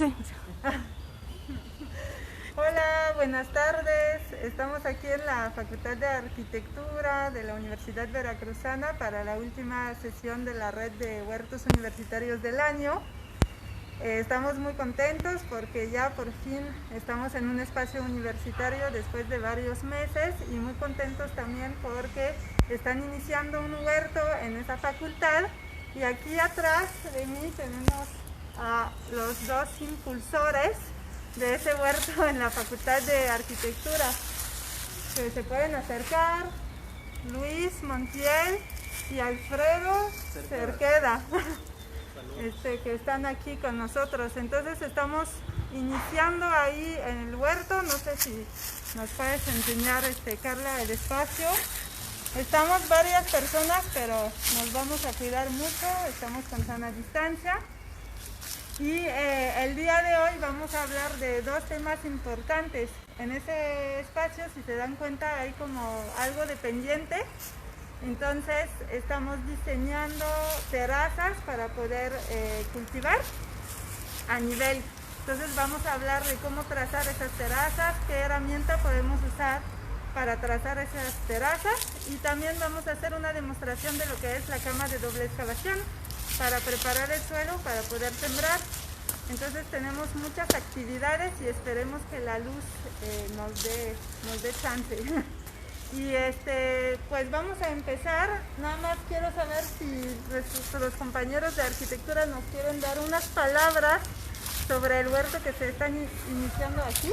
dice. Hola, buenas tardes. Estamos aquí en la Facultad de Arquitectura de la Universidad Veracruzana para la última sesión de la red de huertos universitarios del año. Estamos muy contentos porque ya por fin estamos en un espacio universitario después de varios meses, y muy contentos también porque están iniciando un huerto en esa facultad. Y aquí atrás de mí tenemos a los dos impulsores de ese huerto en la Facultad de Arquitectura, que se pueden acercar: Luis Montiel y Alfredo Cerqueda, que están aquí con nosotros. Entonces estamos iniciando ahí en el huerto. No sé si nos puedes enseñar, Carla, el espacio. Estamos varias personas, pero nos vamos a cuidar mucho, estamos con sana distancia. Y el día de hoy vamos a hablar de dos temas importantes. En ese espacio, si se dan cuenta, hay como algo de pendiente. Entonces estamos diseñando terrazas para poder cultivar a nivel. Entonces vamos a hablar de cómo trazar esas terrazas, qué herramienta podemos usar para trazar esas terrazas, y también vamos a hacer una demostración de lo que es la cama de doble excavación para preparar el suelo para poder sembrar. Entonces tenemos muchas actividades y esperemos que la luz nos dé chance. Y pues vamos a empezar. Nada más quiero saber si nuestros compañeros de arquitectura nos quieren dar unas palabras sobre el huerto que se está iniciando aquí.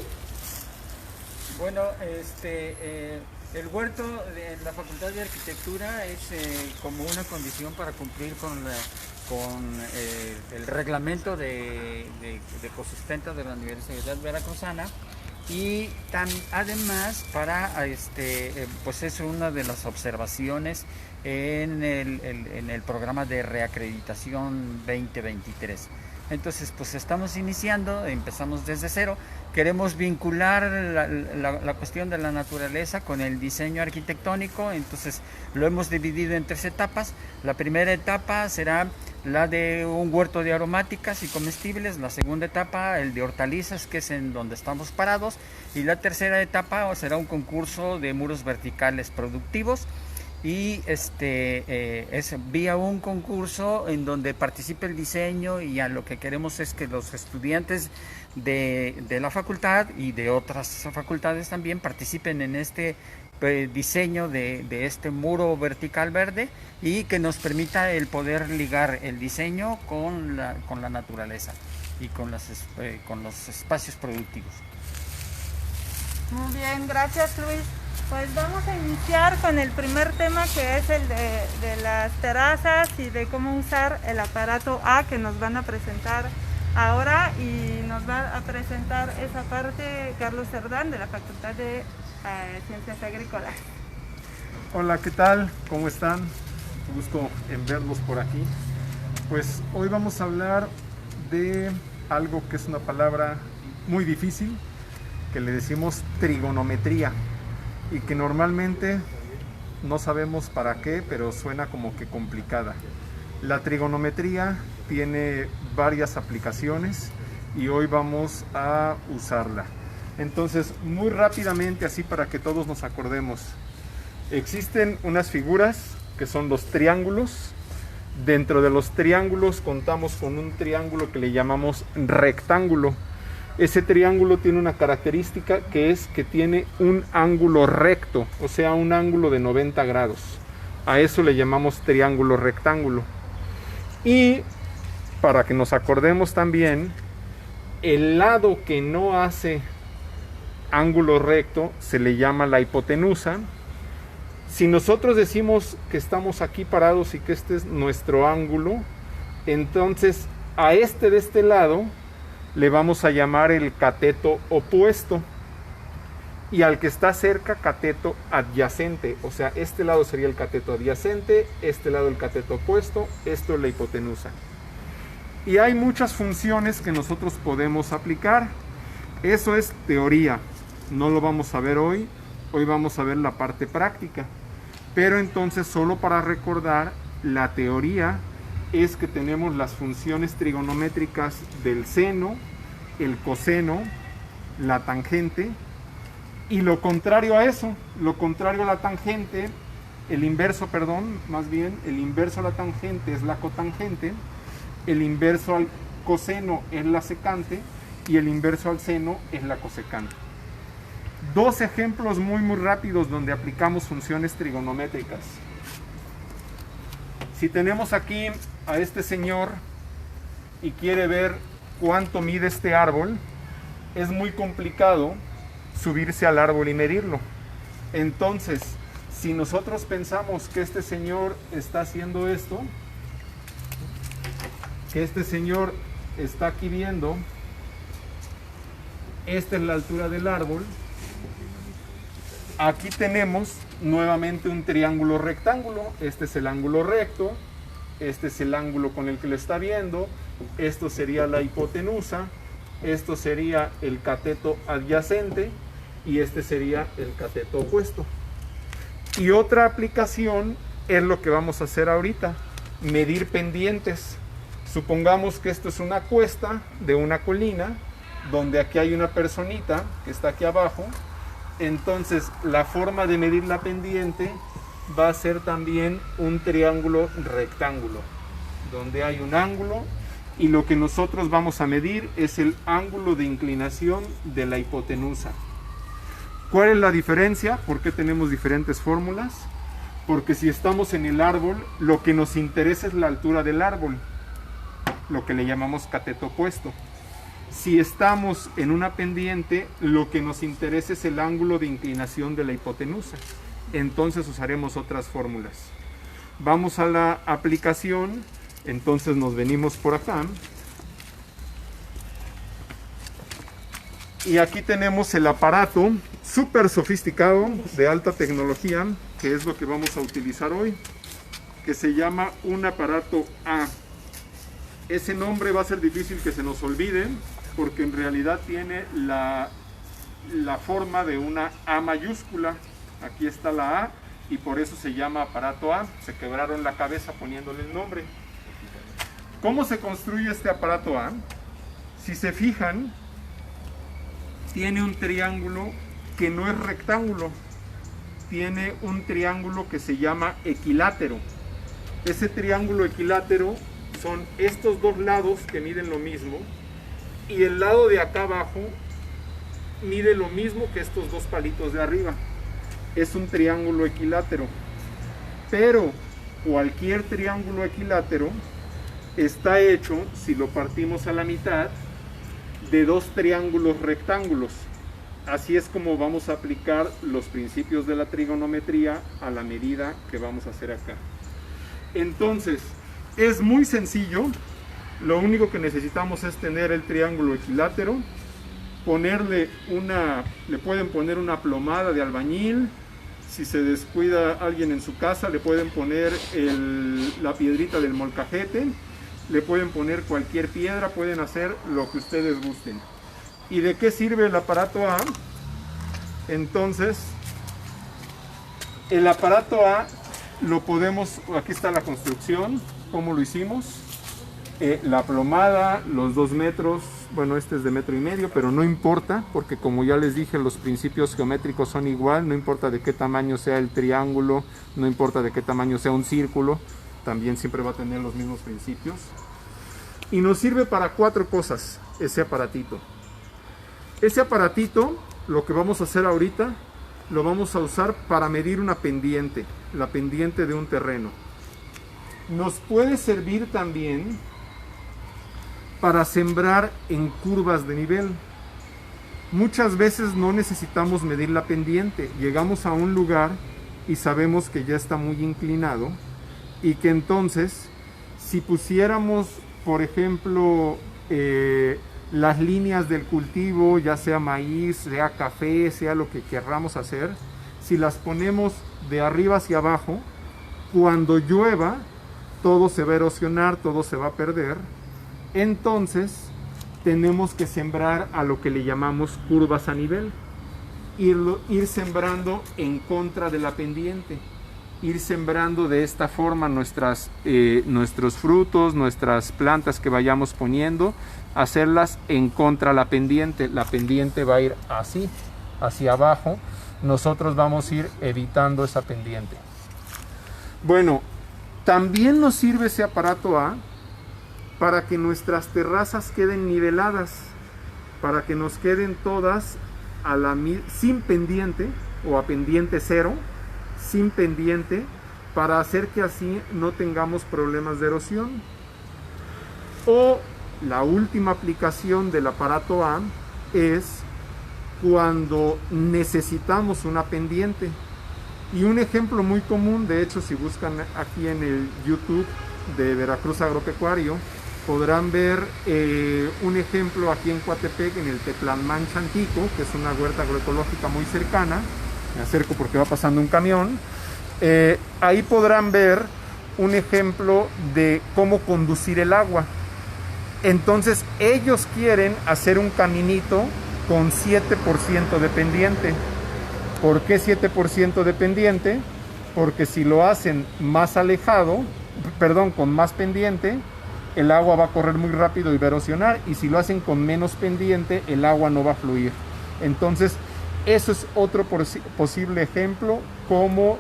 Bueno, el huerto de la Facultad de Arquitectura es como una condición para cumplir con el reglamento de ecosustento de la Universidad Veracruzana, y además para pues es una de las observaciones en el programa de reacreditación 2023. Entonces, pues estamos iniciando, empezamos desde cero. Queremos vincular la cuestión de la naturaleza con el diseño arquitectónico. Entonces lo hemos dividido en 3 etapas. La primera etapa será la de un huerto de aromáticas y comestibles. La segunda etapa, el de hortalizas, que es en donde estamos parados. Y la tercera etapa será un concurso de muros verticales productivos. Y es vía un concurso en donde participe el diseño, y a lo que queremos es que los estudiantes de la facultad y de otras facultades también participen en este diseño de este muro vertical verde, y que nos permita el poder ligar el diseño con la naturaleza y con los espacios productivos. Muy bien, gracias, Luis. Pues vamos a iniciar con el primer tema, que es el de las terrazas y de cómo usar el aparato A, que nos van a presentar ahora, y nos va a presentar esa parte Carlos Cerdán, de la Facultad de Ciencias Agrícolas. Hola, ¿qué tal? ¿Cómo están? Gusto en verlos por aquí. Pues hoy vamos a hablar de algo que es una palabra muy difícil, que le decimos trigonometría, y que normalmente no sabemos para qué, pero suena como que complicada. La trigonometría tiene varias aplicaciones y hoy vamos a usarla. Entonces, muy rápidamente, así para que todos nos acordemos, existen unas figuras que son los triángulos. Dentro de los triángulos contamos con un triángulo que le llamamos rectángulo. Ese triángulo tiene una característica, que es que tiene un ángulo recto, o sea, un ángulo de 90 grados. A eso le llamamos triángulo rectángulo. Y para que nos acordemos también, el lado que no hace ángulo recto se le llama la hipotenusa. Si nosotros decimos que estamos aquí parados y que este es nuestro ángulo, entonces a de este lado le vamos a llamar el cateto opuesto, y al que está cerca, cateto adyacente. O sea, este lado sería el cateto adyacente, este lado el cateto opuesto, esto es la hipotenusa. Y hay muchas funciones que nosotros podemos aplicar. Eso es teoría, no lo vamos a ver hoy. Hoy vamos a ver la parte práctica. Pero entonces, solo para recordar, la teoría es que tenemos las funciones trigonométricas del seno, el coseno, la tangente, y lo contrario a eso, lo contrario a la tangente, el inverso, perdón, más bien, el inverso a la tangente es la cotangente, el inverso al coseno es la secante, y el inverso al seno es la cosecante. Dos ejemplos muy rápidos donde aplicamos funciones trigonométricas. Si tenemos aquí a este señor y quiere ver cuánto mide este árbol, es muy complicado subirse al árbol y medirlo. Entonces, si nosotros pensamos que este señor está haciendo esto, que este señor está aquí viendo, esta es la altura del árbol, aquí tenemos nuevamente un triángulo rectángulo, este es el ángulo recto, este es el ángulo con el que lo está viendo, esto sería la hipotenusa, esto sería el cateto adyacente y este sería el cateto opuesto. Y otra aplicación es lo que vamos a hacer ahorita, medir pendientes. Supongamos que esto es una cuesta de una colina, donde aquí hay una personita que está aquí abajo. Entonces la forma de medir la pendiente va a ser también un triángulo rectángulo, donde hay un ángulo y lo que nosotros vamos a medir es el ángulo de inclinación de la hipotenusa. ¿Cuál es la diferencia? ¿Por qué tenemos diferentes fórmulas? Porque si estamos en el árbol, lo que nos interesa es la altura del árbol, lo que le llamamos cateto opuesto. Si estamos en una pendiente, lo que nos interesa es el ángulo de inclinación de la hipotenusa. Entonces usaremos otras fórmulas. Vamos a la aplicación. Entonces nos venimos por acá. Y aquí tenemos el aparato súper sofisticado de alta tecnología, que es lo que vamos a utilizar hoy, que se llama un aparato A. Ese nombre va a ser difícil que se nos olvide, porque en realidad tiene la forma de una A mayúscula. Aquí está la A y por eso se llama aparato A. Se quebraron la cabeza poniéndole el nombre. ¿Cómo se construye este aparato A? Si se fijan, tiene un triángulo que no es rectángulo. Tiene un triángulo que se llama equilátero. Ese triángulo equilátero son estos dos lados que miden lo mismo, y el lado de acá abajo mide lo mismo que estos dos palitos de arriba. Es un triángulo equilátero. Pero cualquier triángulo equilátero está hecho, si lo partimos a la mitad, de dos triángulos rectángulos. Así es como vamos a aplicar los principios de la trigonometría a la medida que vamos a hacer acá. Entonces, es muy sencillo. Lo único que necesitamos es tener el triángulo equilátero, le pueden poner una plomada de albañil. Si se descuida alguien en su casa, le pueden poner la piedrita del molcajete, le pueden poner cualquier piedra, pueden hacer lo que ustedes gusten. ¿Y de qué sirve el aparato A? Entonces, el aparato A lo podemos, aquí está la construcción, cómo lo hicimos. La plomada, los 2 metros, bueno, este es de 1,5 metros, pero no importa, porque como ya les dije, los principios geométricos son igual, no importa de qué tamaño sea el triángulo, no importa de qué tamaño sea un círculo, también siempre va a tener los mismos principios. Y nos sirve para 4 cosas ese aparatito. Ese aparatito, lo que vamos a hacer ahorita, lo vamos a usar para medir una pendiente, la pendiente de un terreno. Nos puede servir también para sembrar en curvas de nivel. Muchas veces no necesitamos medir la pendiente, llegamos a un lugar y sabemos que ya está muy inclinado y que entonces si pusiéramos, por ejemplo, las líneas del cultivo, ya sea maíz, sea café, sea lo que querramos hacer, si las ponemos de arriba hacia abajo, cuando llueva todo se va a erosionar, todo se va a perder. Entonces tenemos que sembrar a lo que le llamamos curvas a nivel, ir sembrando en contra de la pendiente. ir sembrando de esta forma nuestros frutos, nuestras plantas que vayamos poniendo, hacerlas en contra la pendiente va a ir así, hacia abajo, nosotros vamos a ir evitando esa pendiente. Bueno, también nos sirve ese aparato A para que nuestras terrazas queden niveladas, para que nos queden todas sin pendiente o a pendiente cero, sin pendiente, para hacer que así no tengamos problemas de erosión. O la última aplicación del aparato A es cuando necesitamos una pendiente. Y un ejemplo muy común, de hecho, si buscan aquí en el YouTube de Veracruz Agropecuario, podrán ver un ejemplo aquí en Coatepec, en el Teplanmán Chantico, que es una huerta agroecológica muy cercana. Me acerco porque va pasando un camión. Ahí podrán ver un ejemplo de cómo conducir el agua. Entonces ellos quieren hacer un caminito con 7% de pendiente. ¿Por qué 7% de pendiente? Porque si lo hacen más alejado, con más pendiente, el agua va a correr muy rápido y va a erosionar, y si lo hacen con menos pendiente, el agua no va a fluir. Entonces, eso es otro posible ejemplo, como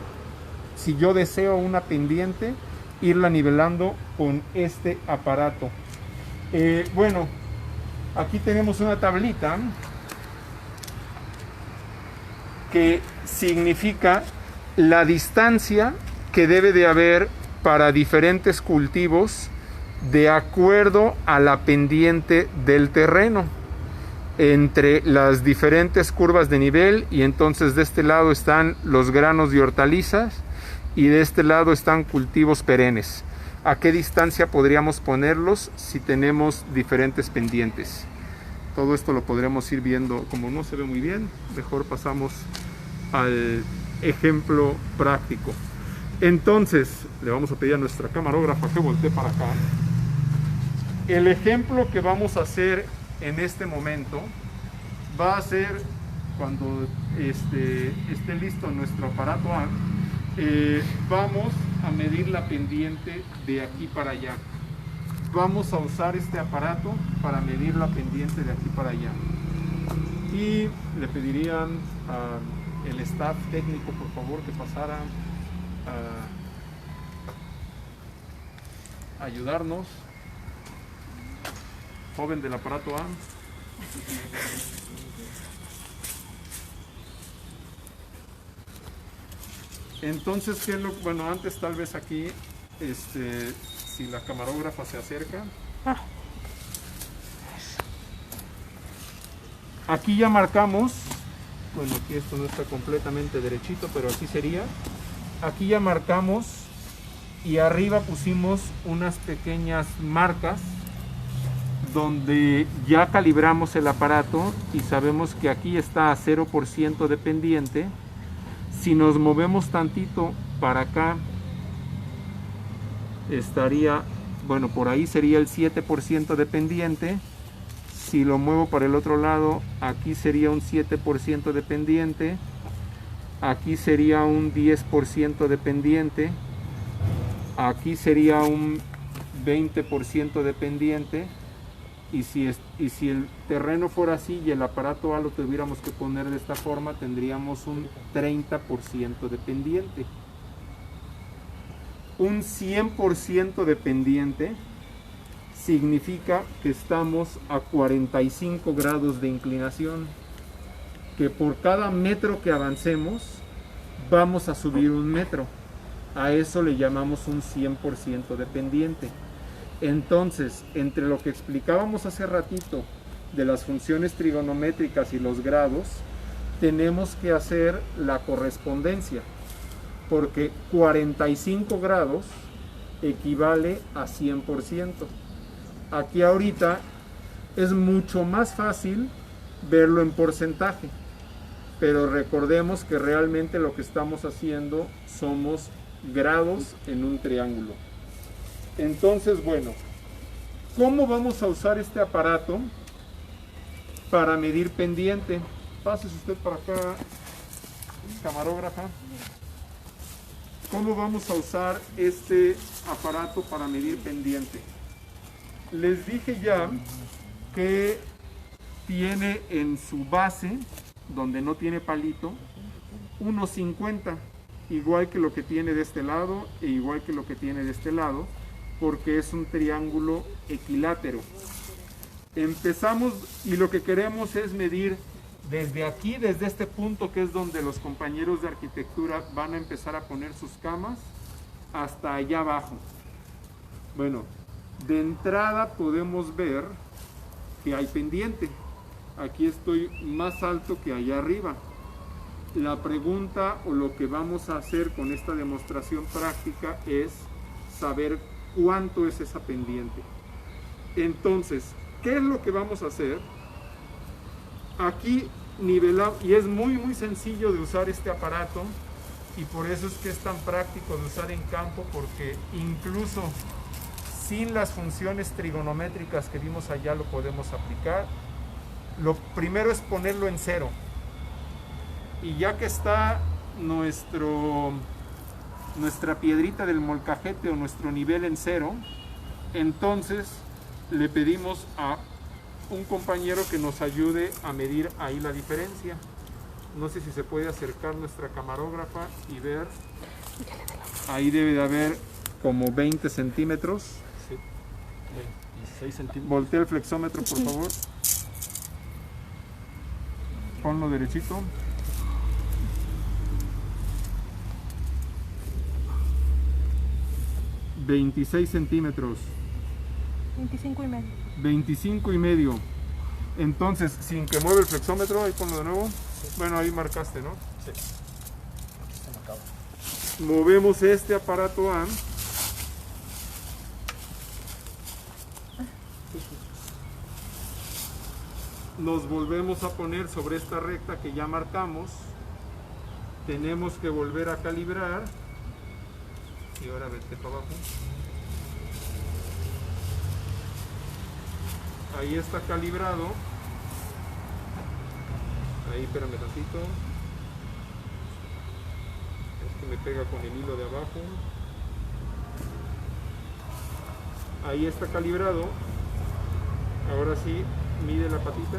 si yo deseo una pendiente, irla nivelando con este aparato. Bueno, aquí tenemos una tablita que significa la distancia que debe de haber para diferentes cultivos de acuerdo a la pendiente del terreno entre las diferentes curvas de nivel. Y entonces de este lado están los granos de hortalizas y de este lado están cultivos perennes. ¿A qué distancia podríamos ponerlos si tenemos diferentes pendientes? Todo esto lo podremos ir viendo. Como no se ve muy bien, mejor pasamos al ejemplo práctico. Entonces, le vamos a pedir a nuestra camarógrafa que voltee para acá. El ejemplo que vamos a hacer en este momento va a ser cuando esté listo nuestro aparato A. Vamos a medir la pendiente de aquí para allá. Vamos a usar este aparato para medir la pendiente de aquí para allá. Y le pedirían al staff técnico, por favor, que pasara a ayudarnos. Joven del aparato A. Entonces, ¿qué es lo? Bueno, antes tal vez aquí, si la camarógrafa se acerca. Aquí ya marcamos, bueno, aquí esto no está completamente derechito, pero así sería. Aquí ya marcamos y arriba pusimos unas pequeñas marcas donde ya calibramos el aparato y sabemos que aquí está a 0% de pendiente. Si nos movemos tantito para acá, estaría, bueno, por ahí sería el 7% de pendiente. Si lo muevo para el otro lado, aquí sería un 7% de pendiente. Aquí sería un 10% de pendiente. Aquí sería un 20% de pendiente. Y si el terreno fuera así y el aparato A lo tuviéramos que poner de esta forma, tendríamos un 30% de pendiente. Un 100% de pendiente significa que estamos a 45 grados de inclinación, que por cada metro que avancemos vamos a subir un metro. A eso le llamamos un 100% de pendiente. Entonces, entre lo que explicábamos hace ratito de las funciones trigonométricas y los grados, tenemos que hacer la correspondencia, porque 45 grados equivale a 100%. Aquí ahorita es mucho más fácil verlo en porcentaje, pero recordemos que realmente lo que estamos haciendo somos grados en un triángulo. Entonces, bueno, ¿cómo vamos a usar este aparato para medir pendiente? Pásese usted para acá, camarógrafa. ¿cómo vamos a usar este aparato para medir pendiente? Les dije ya que tiene en su base, donde no tiene palito, 1.50, igual que lo que tiene de este lado e igual que lo que tiene de este lado, porque es un triángulo equilátero. Empezamos y lo que queremos es medir desde aquí, desde este punto que es donde los compañeros de arquitectura van a empezar a poner sus camas, hasta allá abajo. Bueno, de entrada podemos ver que hay pendiente. Aquí estoy más alto que allá arriba. La pregunta o lo que vamos a hacer con esta demostración práctica es saber cuánto es esa pendiente. Entonces, ¿qué es lo que vamos a hacer? Aquí nivelamos, y es muy sencillo de usar este aparato, y por eso es que es tan práctico de usar en campo, porque incluso sin las funciones trigonométricas que vimos allá lo podemos aplicar. Lo primero es ponerlo en cero, y ya que está nuestra piedrita del molcajete o nuestro nivel en cero, entonces le pedimos a un compañero que nos ayude a medir ahí la diferencia. No sé si se puede acercar nuestra camarógrafa y ver. Ahí debe de haber como 20 centímetros. Sí, 26 centímetros. Voltea el flexómetro, por favor. Ponlo derechito. ...26 centímetros. 25,5. 25,5. Entonces, sin que mueva el flexómetro, ahí ponlo de nuevo. Bueno, ahí marcaste, ¿no? Sí. Aquí está marcado. Movemos este aparato A. Nos volvemos a poner sobre esta recta que ya marcamos. Tenemos que volver a calibrar. Y ahora vete para abajo. Ahí está calibrado. Ahí, espérame tantito. Es que me pega con el hilo de abajo. Ahí está calibrado. Ahora sí, mide la patita.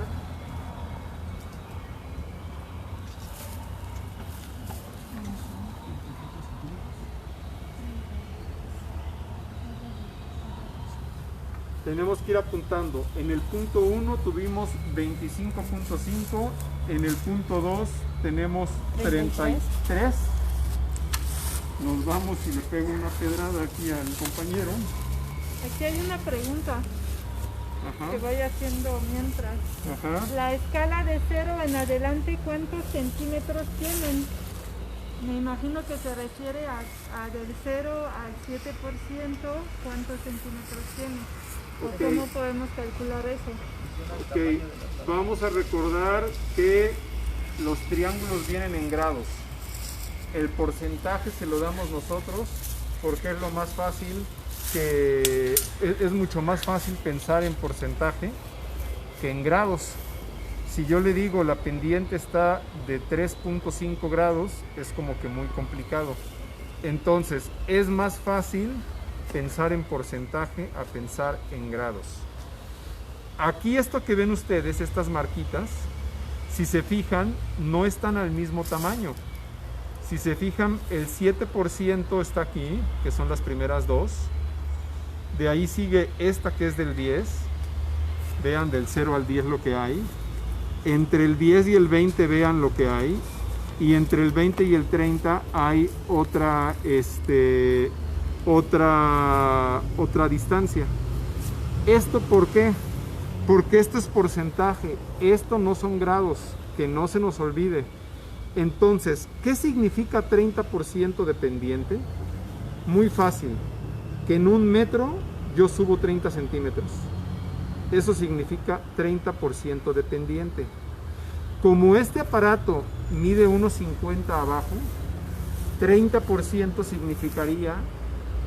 Tenemos que ir apuntando. En el punto 1 tuvimos 25.5, en el punto 2 tenemos 33. Nos vamos y le pego una pedrada aquí al compañero. Aquí hay una pregunta que voy haciendo mientras. Ajá. La escala de 0 en adelante, ¿cuántos centímetros tienen? Me imagino que se refiere a del 0 al 7%, ¿cuántos centímetros tiene? ¿O cómo podemos calcular eso? Ok, vamos a recordar que los triángulos vienen en grados. El porcentaje se lo damos nosotros porque es lo más fácil, que es mucho más fácil pensar en porcentaje que en grados. Si yo le digo la pendiente está de 3.5 grados, es como que muy complicado. Entonces es más fácil pensar en porcentaje a pensar en grados. Aquí esto que ven ustedes, estas marquitas, si se fijan, no están al mismo tamaño. Si se fijan, el 7% está aquí, que son las primeras dos. De ahí sigue esta que es del 10. Vean del 0 al 10 lo que hay. Entre el 10 y el 20 vean lo que hay. Y entre el 20 y el 30 hay otra distancia. ¿Esto por qué? Porque esto es porcentaje, esto no son grados, que no se nos olvide. Entonces, ¿qué significa 30% de pendiente? Muy fácil, que en un metro yo subo 30 centímetros. Eso significa 30% de pendiente. Como este aparato mide 1.50 abajo, 30% significaría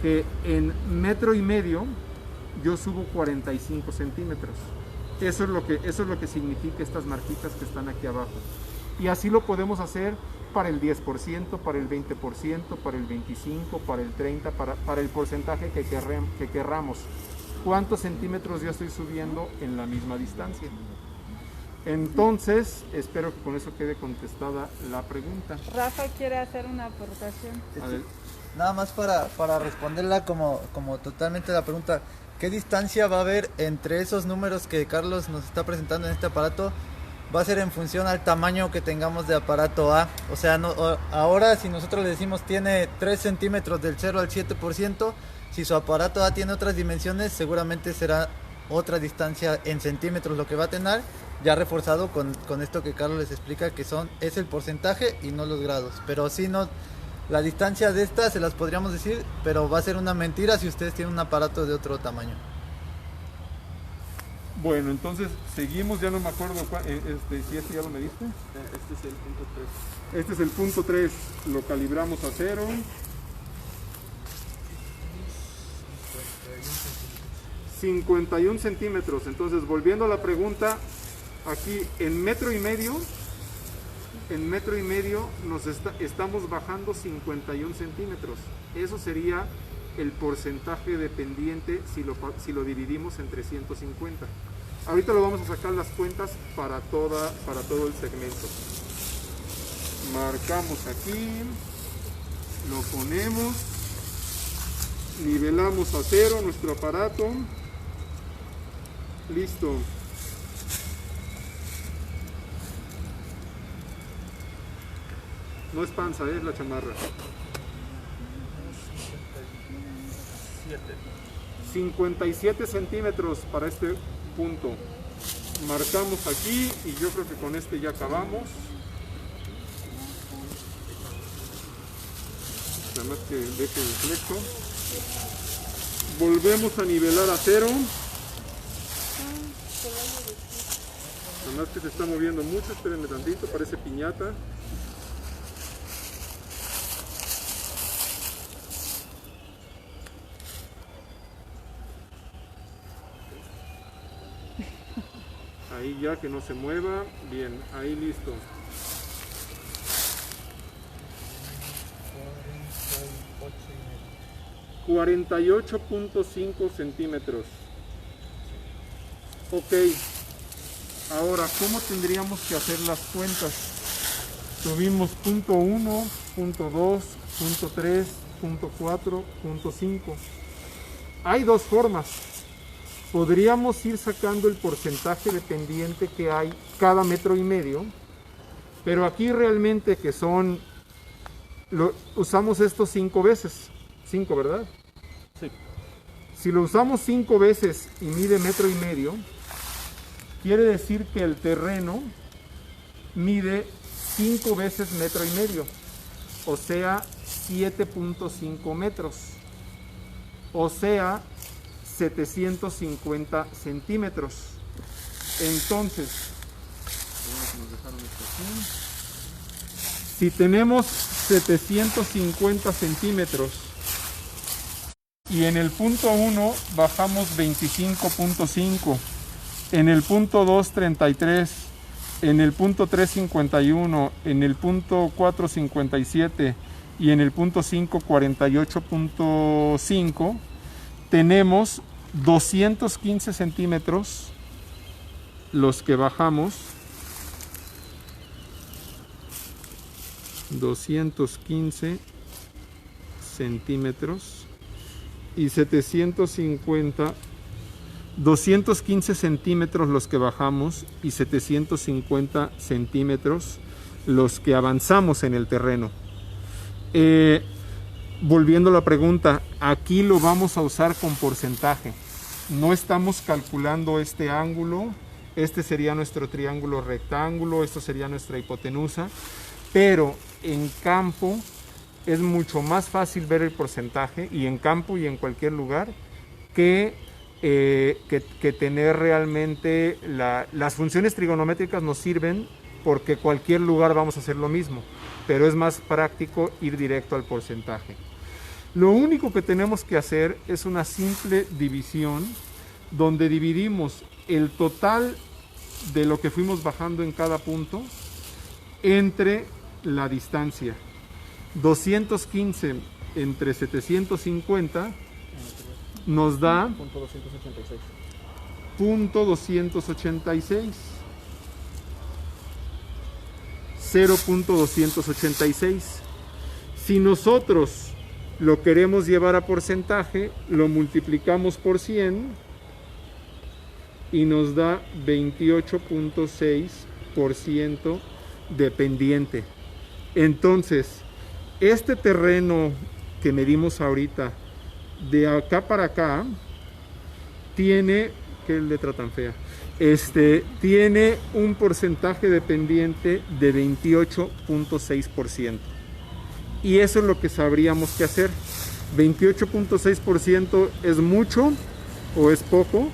que en 1,5 metros yo subo 45 centímetros. Eso es lo que significa estas marquitas que están aquí abajo. Y así lo podemos hacer para el 10%, para el 20%, para el 25%, para el 30%, para el porcentaje que querramos. ¿Cuántos centímetros ya estoy subiendo en la misma distancia? Entonces, espero que con eso quede contestada la pregunta. Rafa quiere hacer una aportación. A ver, Nada más para responderla como totalmente la pregunta, ¿qué distancia va a haber entre esos números que Carlos nos está presentando en este aparato? Va a ser en función al tamaño que tengamos de aparato A. O sea, ahora si nosotros le decimos tiene 3 centímetros del 0 al 7%, si su aparato A tiene otras dimensiones, seguramente será otra distancia en centímetros lo que va a tener, ya reforzado con esto que Carlos les explica, que es el porcentaje y no los grados. Pero si no, la distancia de estas se las podríamos decir, pero va a ser una mentira si ustedes tienen un aparato de otro tamaño. bueno, entonces seguimos, ya no me acuerdo si este ya lo mediste. Este es el punto 3. Este es el punto 3, lo calibramos a 0. 51 centímetros. Entonces, volviendo a la pregunta, aquí en metro y medio estamos bajando 51 centímetros. Eso sería el porcentaje de pendiente si lo dividimos en 350. Ahorita lo vamos a sacar las cuentas para todo el segmento. Marcamos aquí, lo ponemos, nivelamos a 0 nuestro aparato. Listo. No es panza, es la chamarra. 57 centímetros para este punto. Marcamos aquí y yo creo que con este ya acabamos. Nada más que deje el flexo. Volvemos a nivelar a 0. Nada más que se está moviendo mucho, espérenme tantito, parece piñata. Ahí ya, que no se mueva. Bien, ahí listo. 48.5 centímetros. Ok. Ahora, ¿cómo tendríamos que hacer las cuentas? Tuvimos punto 1, punto 2, punto 3, punto 4, punto 5. Hay dos formas. Podríamos ir sacando el porcentaje de pendiente que hay cada metro y medio, pero aquí realmente que usamos esto 5 veces. 5, ¿verdad? Sí. Si lo usamos 5 veces y mide metro y medio, quiere decir que el terreno mide 5 veces metro y medio, o sea, 7.5 metros, o sea, 750 centímetros. Entonces, si tenemos 750 centímetros y en el punto 1 bajamos 25.5, en el punto 2 33, en el punto 3 51, en el punto 4 57 y en el punto 5 48.5, tenemos 215 centímetros los que bajamos, 215 centímetros y 215 centímetros los que bajamos y 750 centímetros los que avanzamos en el terreno. Volviendo a la pregunta, aquí lo vamos a usar con porcentaje. No estamos calculando este ángulo, este sería nuestro triángulo rectángulo, esto sería nuestra hipotenusa, pero en campo es mucho más fácil ver el porcentaje, y en campo y en cualquier lugar, que tener realmente las funciones trigonométricas nos sirven porque cualquier lugar vamos a hacer lo mismo, pero es más práctico ir directo al porcentaje. Lo único que tenemos que hacer es una simple división donde dividimos el total de lo que fuimos bajando en cada punto entre la distancia. 215 entre 750 nos da Punto 286. .286. 0.286. Si nosotros lo queremos llevar a porcentaje, lo multiplicamos por 100 y nos da 28.6% de pendiente. Entonces, este terreno que medimos ahorita, de acá para acá, tiene, qué letra tan fea, tiene un porcentaje de pendiente de 28.6%. Y eso es lo que sabríamos que hacer. 28.6% es mucho o es poco,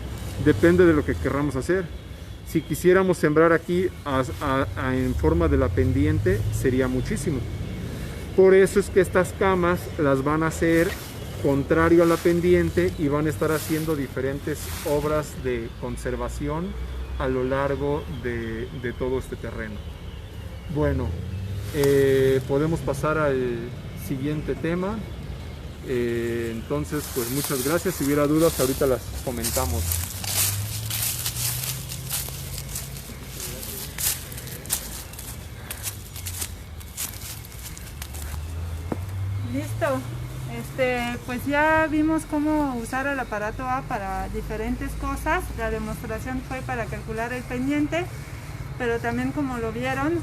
depende de lo que querramos hacer. Si quisiéramos sembrar aquí en forma de la pendiente, sería muchísimo. Por eso es que estas camas las van a hacer contrario a la pendiente y van a estar haciendo diferentes obras de conservación a lo largo de todo este terreno. Bueno, podemos pasar al siguiente tema. Entonces, pues muchas gracias. Si hubiera dudas, ahorita las comentamos. Listo. Pues ya vimos cómo usar el aparato A para diferentes cosas. La demostración fue para calcular el pendiente, pero también, como lo vieron,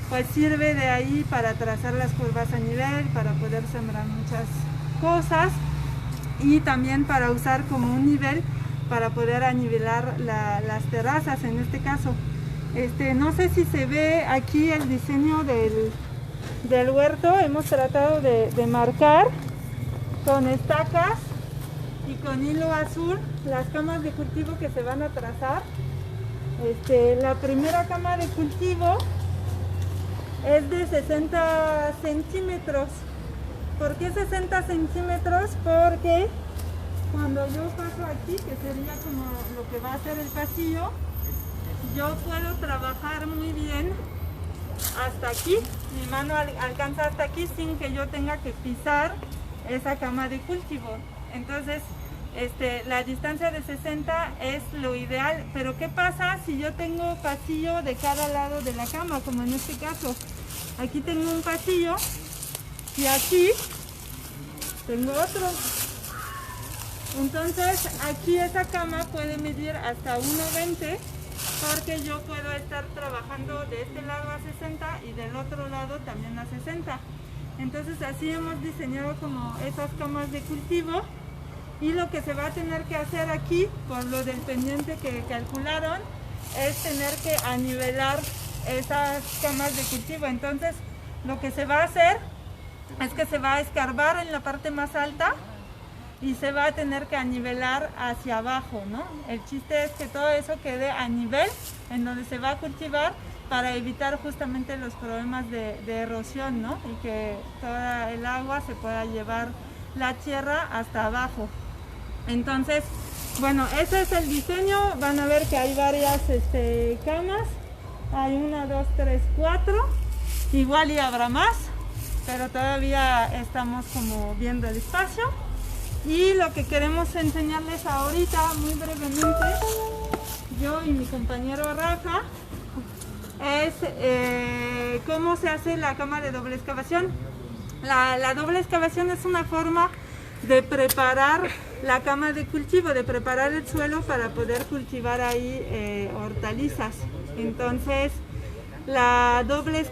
pues sirve de ahí para trazar las curvas a nivel, para poder sembrar muchas cosas y también para usar como un nivel para poder anivelar las terrazas en este caso. No sé si se ve aquí el diseño del huerto. Hemos tratado de marcar con estacas y con hilo azul las camas de cultivo que se van a trazar. La primera cama de cultivo es de 60 centímetros. ¿Por qué 60 centímetros? Porque cuando yo paso aquí, que sería como lo que va a ser el pasillo, yo puedo trabajar muy bien hasta aquí. Mi mano alcanza hasta aquí sin que yo tenga que pisar esa cama de cultivo. Entonces, la distancia de 60 es lo ideal. Pero ¿qué pasa si yo tengo pasillo de cada lado de la cama? Como en este caso, aquí tengo un pasillo y aquí tengo otro. Entonces, aquí esa cama puede medir hasta 1,20, porque yo puedo estar trabajando de este lado a 60 y del otro lado también a 60. Entonces, así hemos diseñado como esas camas de cultivo. Y lo que se va a tener que hacer aquí, por lo del pendiente que calcularon, es tener que anivelar esas camas de cultivo. Entonces, lo que se va a hacer es que se va a escarbar en la parte más alta y se va a tener que anivelar hacia abajo, ¿no? El chiste es que todo eso quede a nivel en donde se va a cultivar, para evitar justamente los problemas de erosión, ¿no? Y que toda el agua se pueda llevar la tierra hasta abajo. Entonces, bueno, ese es el diseño. Van a ver que hay varias camas. Hay 1, 2, 3, 4. Igual y habrá más, pero todavía estamos como viendo el espacio. Y lo que queremos enseñarles ahorita, muy brevemente, yo y mi compañero Rafa, es cómo se hace la cama de doble excavación. La doble excavación es una forma de preparar la cama de cultivo, de preparar el suelo para poder cultivar ahí hortalizas. Entonces, la doble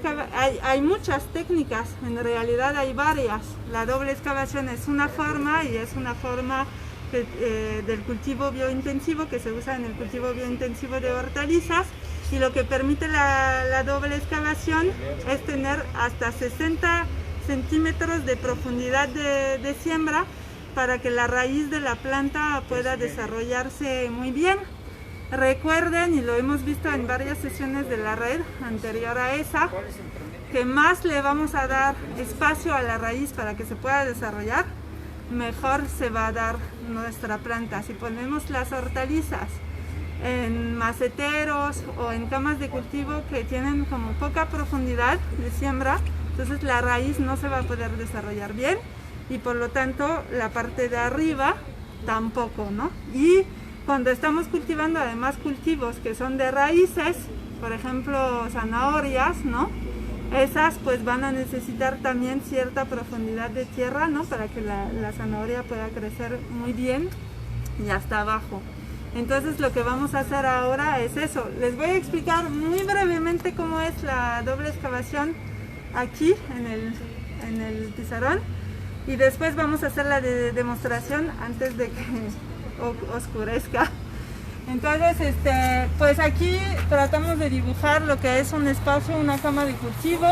hay muchas técnicas, en realidad hay varias. La doble excavación es una forma, y es una forma del cultivo biointensivo, que se usa en el cultivo biointensivo de hortalizas. Y lo que permite la doble excavación es tener hasta 60 centímetros de profundidad de siembra, para que la raíz de la planta pueda desarrollarse muy bien. Recuerden, y lo hemos visto en varias sesiones de la red anterior a esa, que más le vamos a dar espacio a la raíz para que se pueda desarrollar, mejor se va a dar nuestra planta. Si ponemos las hortalizas en maceteros o en camas de cultivo que tienen como poca profundidad de siembra, entonces la raíz no se va a poder desarrollar bien y por lo tanto la parte de arriba tampoco, ¿no? Y cuando estamos cultivando además cultivos que son de raíces, por ejemplo zanahorias, ¿no? Esas pues van a necesitar también cierta profundidad de tierra, ¿no? Para que la zanahoria pueda crecer muy bien y hasta abajo. Entonces lo que vamos a hacer ahora es eso. Les voy a explicar muy brevemente cómo es la doble excavación aquí en el pizarrón y después vamos a hacer la demostración antes de que oscurezca. Entonces, pues aquí tratamos de dibujar lo que es un espacio, una cama de cultivo.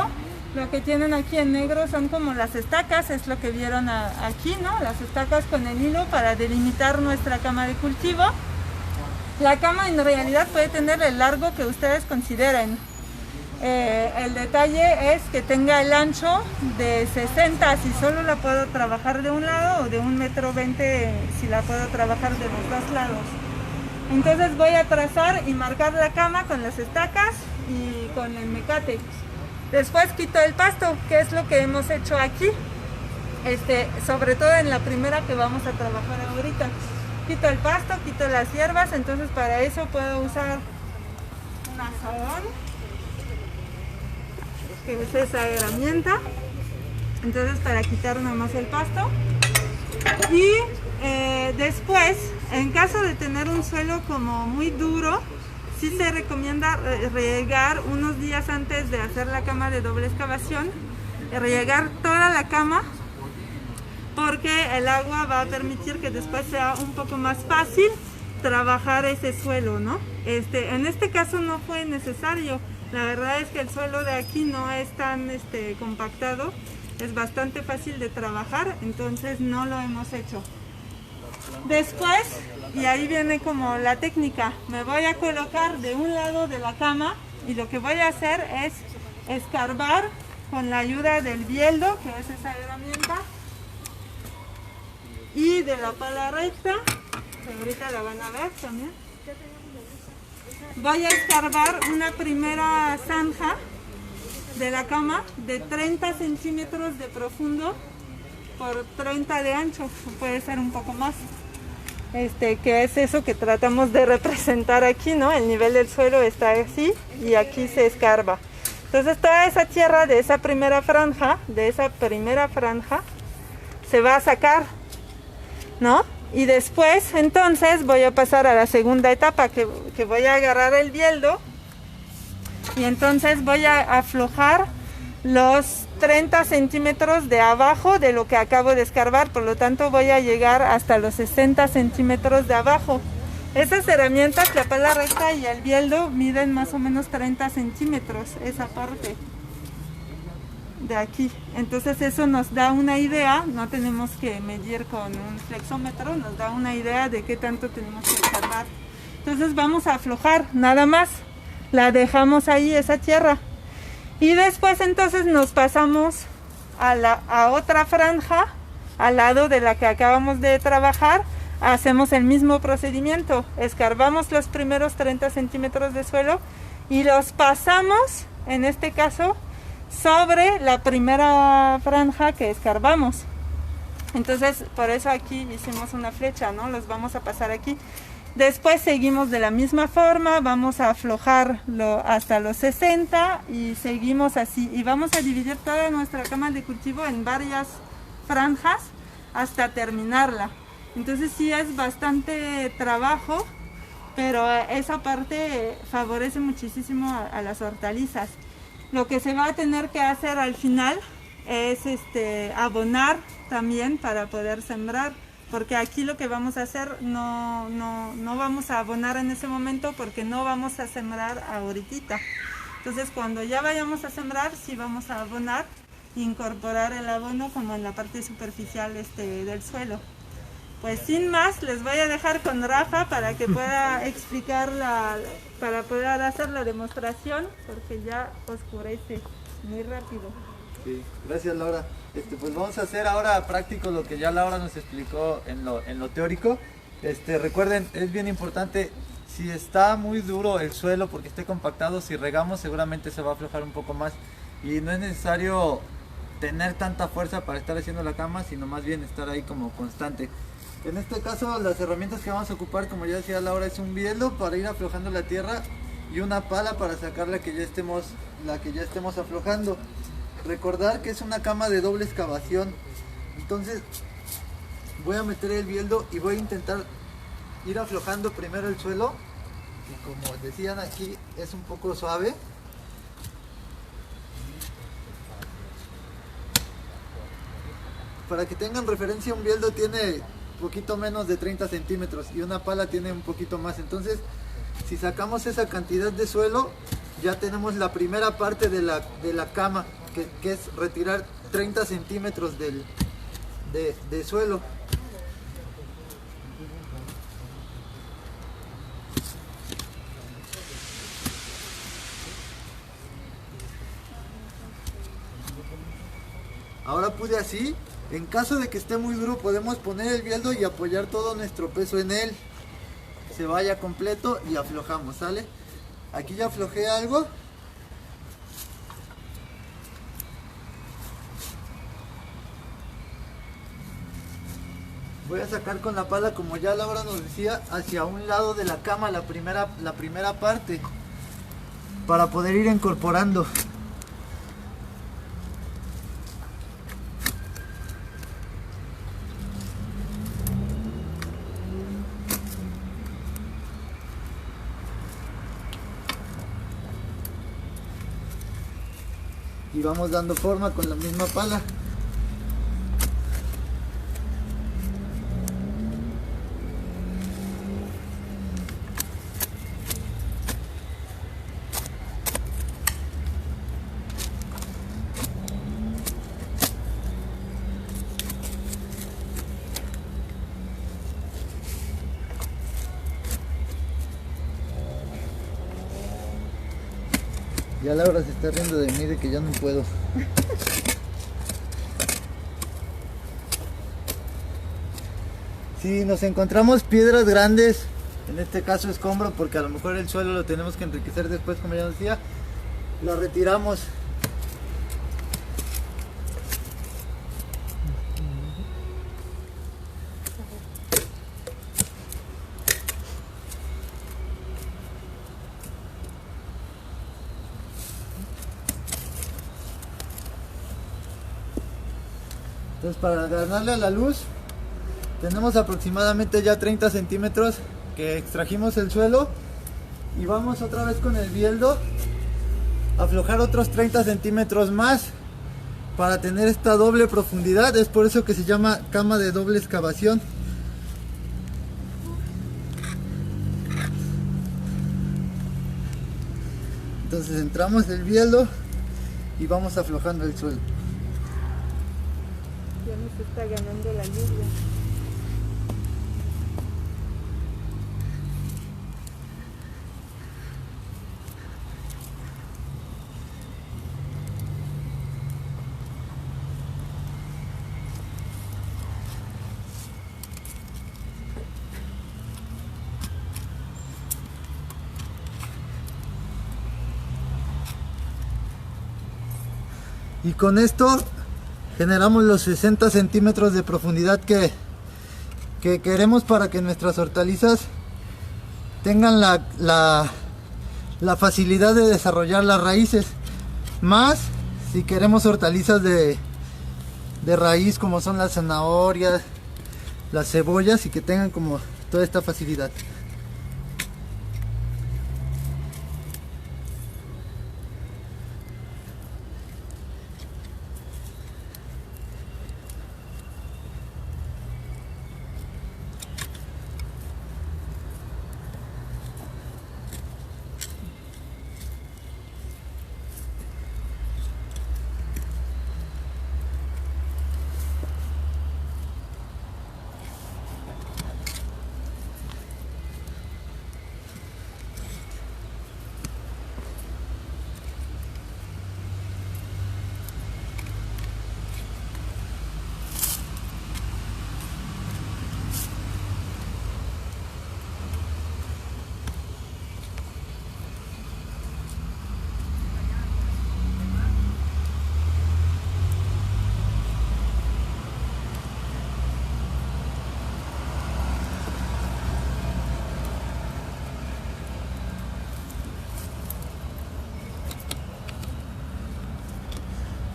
Lo que tienen aquí en negro son como las estacas, es lo que vieron aquí, ¿no? Las estacas con el hilo para delimitar nuestra cama de cultivo. La cama en realidad puede tener el largo que ustedes consideren. El detalle es que tenga el ancho de 60 si solo la puedo trabajar de un lado o de 1,20 m si la puedo trabajar de los dos lados. Entonces voy a trazar y marcar la cama con las estacas y con el mecate. Después quito el pasto, que es lo que hemos hecho aquí, sobre todo en la primera que vamos a trabajar ahorita. Quito el pasto, quito las hierbas, entonces para eso puedo usar un azadón, que es esa herramienta. Entonces para quitar nada más el pasto. Y después, en caso de tener un suelo como muy duro, sí se recomienda regar unos días antes de hacer la cama de doble excavación, regar toda la cama, porque el agua va a permitir que después sea un poco más fácil trabajar ese suelo, ¿no? En este caso no fue necesario. La verdad es que el suelo de aquí no es tan compactado, es bastante fácil de trabajar, entonces no lo hemos hecho. Después, y ahí viene como la técnica, me voy a colocar de un lado de la cama y lo que voy a hacer es escarbar con la ayuda del bieldo, que es esa herramienta, y de la pala recta, que ahorita la van a ver también. Voy a escarbar una primera zanja de la cama de 30 centímetros de profundo por 30 de ancho, puede ser un poco más, que es eso que tratamos de representar aquí, ¿no? El nivel del suelo está así y aquí se escarba. Entonces toda esa tierra de esa primera franja, se va a sacar, ¿no? Y después entonces voy a pasar a la segunda etapa, que voy a agarrar el bieldo y entonces voy a aflojar los 30 centímetros de abajo de lo que acabo de escarbar, por lo tanto voy a llegar hasta los 60 centímetros de abajo. Esas herramientas, la pala recta y el bieldo, miden más o menos 30 centímetros, esa parte de aquí. Entonces eso nos da una idea, no tenemos que medir con un flexómetro, nos da una idea de qué tanto tenemos que escarbar. Entonces vamos a aflojar, nada más, la dejamos ahí esa tierra. Y después entonces nos pasamos a otra franja, al lado de la que acabamos de trabajar, hacemos el mismo procedimiento, escarbamos los primeros 30 centímetros de suelo y los pasamos, en este caso, sobre la primera franja que escarbamos. Entonces por eso aquí hicimos una flecha, ¿no? Los vamos a pasar aquí. Después seguimos de la misma forma, vamos a aflojarlo hasta los 60 y seguimos así. Y vamos a dividir toda nuestra cama de cultivo en varias franjas hasta terminarla. Entonces sí es bastante trabajo, pero esa parte favorece muchísimo a las hortalizas. Lo que se va a tener que hacer al final es abonar también para poder sembrar. Porque aquí lo que vamos a hacer, no vamos a abonar en ese momento porque no vamos a sembrar ahorita. Entonces cuando ya vayamos a sembrar, sí vamos a abonar, incorporar el abono como en la parte superficial del suelo. Pues sin más, les voy a dejar con Rafa para que pueda explicar, para poder hacer la demostración, porque ya oscurece muy rápido. Sí, gracias Laura. Pues vamos a hacer ahora práctico lo que ya Laura nos explicó en lo teórico. Recuerden, es bien importante, Si está muy duro el suelo porque esté compactado, si regamos seguramente se va a aflojar un poco más. Y no es necesario tener tanta fuerza para estar haciendo la cama, sino más bien estar ahí como constante. En este caso las herramientas que vamos a ocupar, como ya decía Laura, es un bieldo para ir aflojando la tierra y una pala para sacar la que ya estemos aflojando. Recordar que es una cama de doble excavación, entonces voy a meter el bieldo y voy a intentar ir aflojando primero el suelo, y como decían aquí es un poco suave. Para que tengan referencia, un bieldo tiene poquito menos de 30 centímetros y una pala tiene un poquito más. Entonces, si sacamos esa cantidad de suelo, ya tenemos la primera parte de la cama, que es retirar 30 centímetros de suelo. Ahora pude así. En caso de que esté muy duro, podemos poner el bieldo y apoyar todo nuestro peso en él. Se vaya completo y aflojamos, ¿sale? Aquí ya aflojé algo. Voy a sacar con la pala, como ya Laura nos decía, hacia un lado de la cama, la primera parte, para poder ir incorporando. Y vamos dando forma con la misma pala. Ya Laura se está riendo de mí, de que ya no puedo. Si nos encontramos piedras grandes, en este caso escombro, porque a lo mejor el suelo lo tenemos que enriquecer después, como ya decía, la retiramos. Entonces, para ganarle a la luz, tenemos aproximadamente ya 30 centímetros que extrajimos el suelo, y vamos otra vez con el bieldo a aflojar otros 30 centímetros más para tener esta doble profundidad. Es por eso que se llama cama de doble excavación. Entonces entramos el bieldo y vamos aflojando el suelo. Ya nos está ganando la lluvia. Y con esto generamos los 60 centímetros de profundidad que queremos para que nuestras hortalizas tengan la facilidad de desarrollar las raíces. Más si queremos hortalizas de raíz, como son las zanahorias, las cebollas, y que tengan como toda esta facilidad.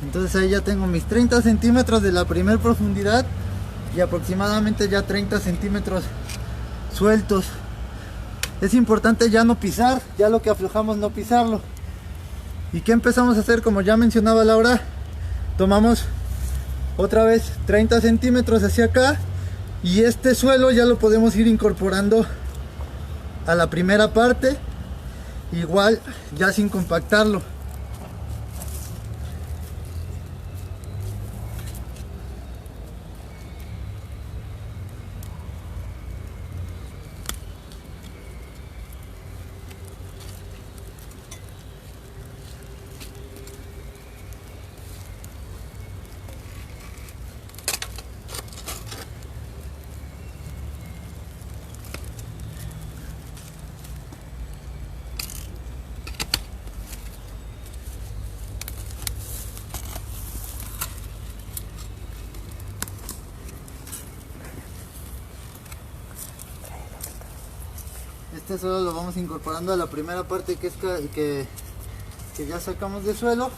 Entonces ahí ya tengo mis 30 centímetros de la primer profundidad y aproximadamente ya 30 centímetros sueltos. Es importante ya no pisar, ya lo que aflojamos no pisarlo. ¿Y qué empezamos a hacer? Como ya mencionaba Laura, tomamos otra vez 30 centímetros hacia acá y este suelo ya lo podemos ir incorporando a la primera parte, igual ya sin compactarlo. Este suelo lo vamos incorporando a la primera parte que es que ya sacamos de suelo.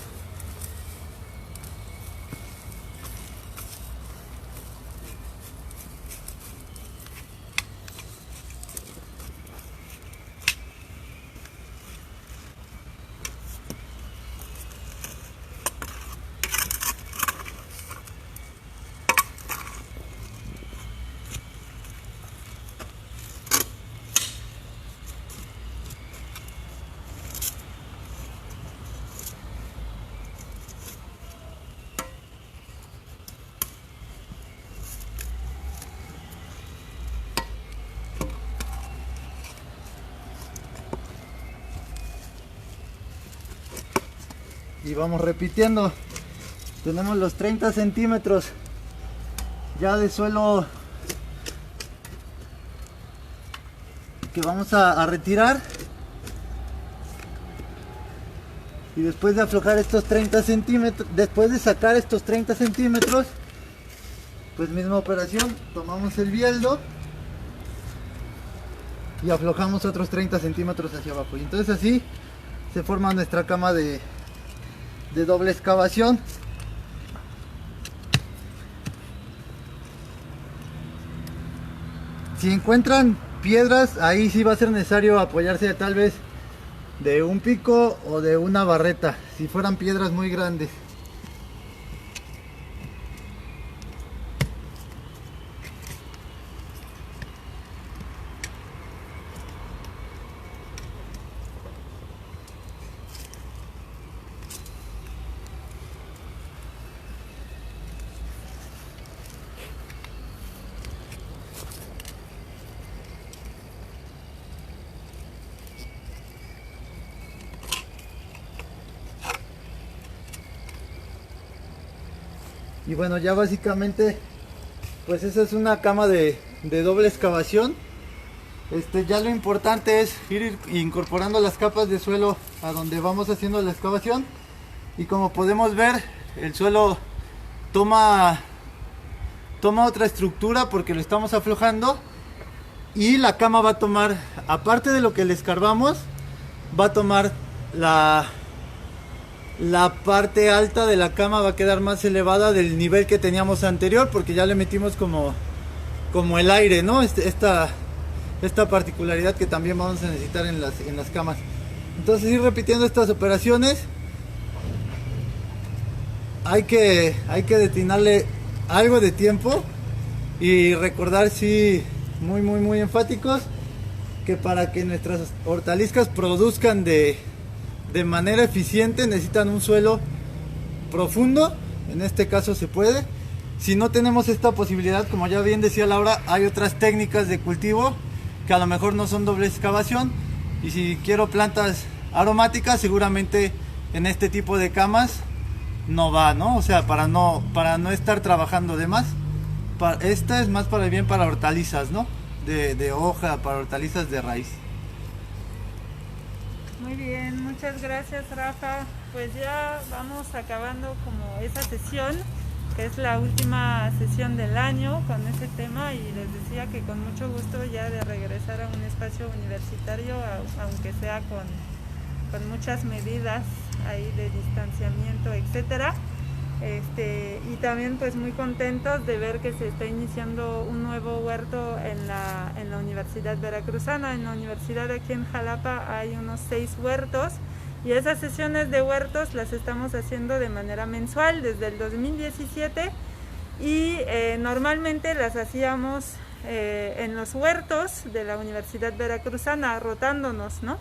Y vamos repitiendo. Tenemos los 30 centímetros ya de suelo que vamos a retirar, y después de aflojar estos 30 centímetros, después de sacar estos 30 centímetros, pues misma operación, tomamos el bieldo y aflojamos otros 30 centímetros hacia abajo, y entonces así se forma nuestra cama de doble excavación. Si encuentran piedras, ahí sí va a ser necesario apoyarse tal vez de un pico o de una barreta, si fueran piedras muy grandes. Y bueno, ya básicamente pues esa es una cama de doble excavación. Ya lo importante es ir incorporando las capas de suelo a donde vamos haciendo la excavación, y como podemos ver, el suelo toma otra estructura porque lo estamos aflojando, y la cama va a tomar, aparte de lo que le escarbamos, va a tomar la parte alta de la cama, va a quedar más elevada del nivel que teníamos anterior, porque ya le metimos como el aire, ¿no? Esta particularidad que también vamos a necesitar en las camas. Entonces, ir repitiendo estas operaciones. Hay que destinarle algo de tiempo y recordar, sí, muy enfáticos, que para que nuestras hortalizas produzcan de manera eficiente necesitan un suelo profundo. En este caso se puede. Si no tenemos esta posibilidad, como ya bien decía Laura, hay otras técnicas de cultivo que a lo mejor no son doble excavación, y si quiero plantas aromáticas, seguramente en este tipo de camas no va, ¿no? O sea, para no estar trabajando de más. Esta es más para el bien para hortalizas, ¿no? De hoja, para hortalizas de raíz. Muy bien, muchas gracias, Rafa. Pues ya vamos acabando como esa sesión, que es la última sesión del año con ese tema, y les decía que con mucho gusto ya de regresar a un espacio universitario, aunque sea con muchas medidas ahí de distanciamiento, etcétera. Y también pues muy contentos de ver que se está iniciando un nuevo huerto en la Universidad Veracruzana. En la universidad aquí en Jalapa hay unos 6 huertos y esas sesiones de huertos las estamos haciendo de manera mensual desde el 2017 y normalmente las hacíamos en los huertos de la Universidad Veracruzana, rotándonos, ¿no?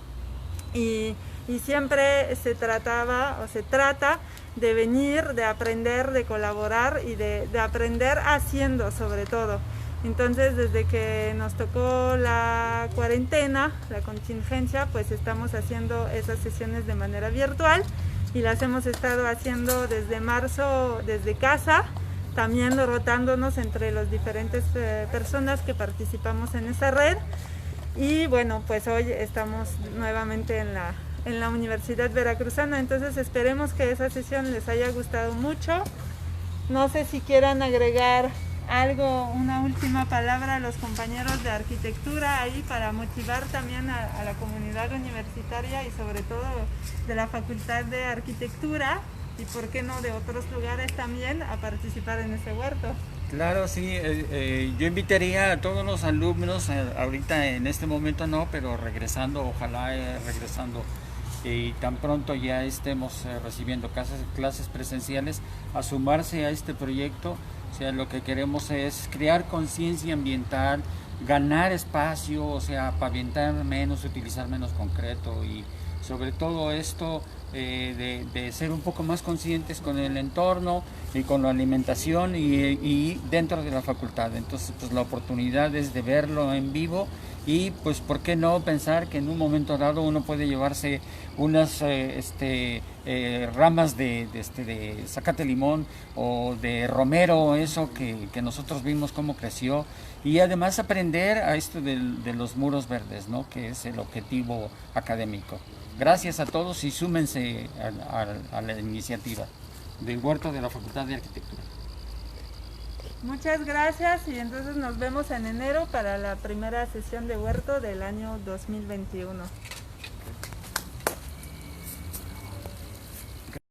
Y siempre se trataba o se trata de venir, de aprender, de colaborar y de aprender haciendo sobre todo. Entonces, desde que nos tocó la cuarentena, la contingencia, pues estamos haciendo esas sesiones de manera virtual y las hemos estado haciendo desde marzo, desde casa, también rotándonos entre las diferentes personas que participamos en esa red. Y bueno, pues hoy estamos nuevamente en la Universidad Veracruzana, entonces esperemos que esa sesión les haya gustado mucho. No sé si quieran agregar algo, una última palabra a los compañeros de arquitectura ahí para motivar también a la comunidad universitaria y sobre todo de la Facultad de Arquitectura y por qué no de otros lugares también a participar en ese huerto. Claro, sí, yo invitaría a todos los alumnos, ahorita en este momento no, pero regresando, ojalá regresando y tan pronto ya estemos recibiendo clases presenciales, a sumarse a este proyecto. O sea, lo que queremos es crear conciencia ambiental, ganar espacio, o sea, pavimentar menos, utilizar menos concreto y sobre todo esto de ser un poco más conscientes con el entorno y con la alimentación y dentro de la facultad. Entonces, pues la oportunidad es de verlo en vivo y pues por qué no pensar que en un momento dado uno puede llevarse unas ramas de zacate limón o de romero, eso que nosotros vimos cómo creció, y además aprender a esto de los muros verdes, ¿no? Que es el objetivo académico. Gracias a todos y súmense a la iniciativa del huerto de la Facultad de Arquitectura. Muchas gracias y entonces nos vemos en enero para la primera sesión de huerto del año 2021.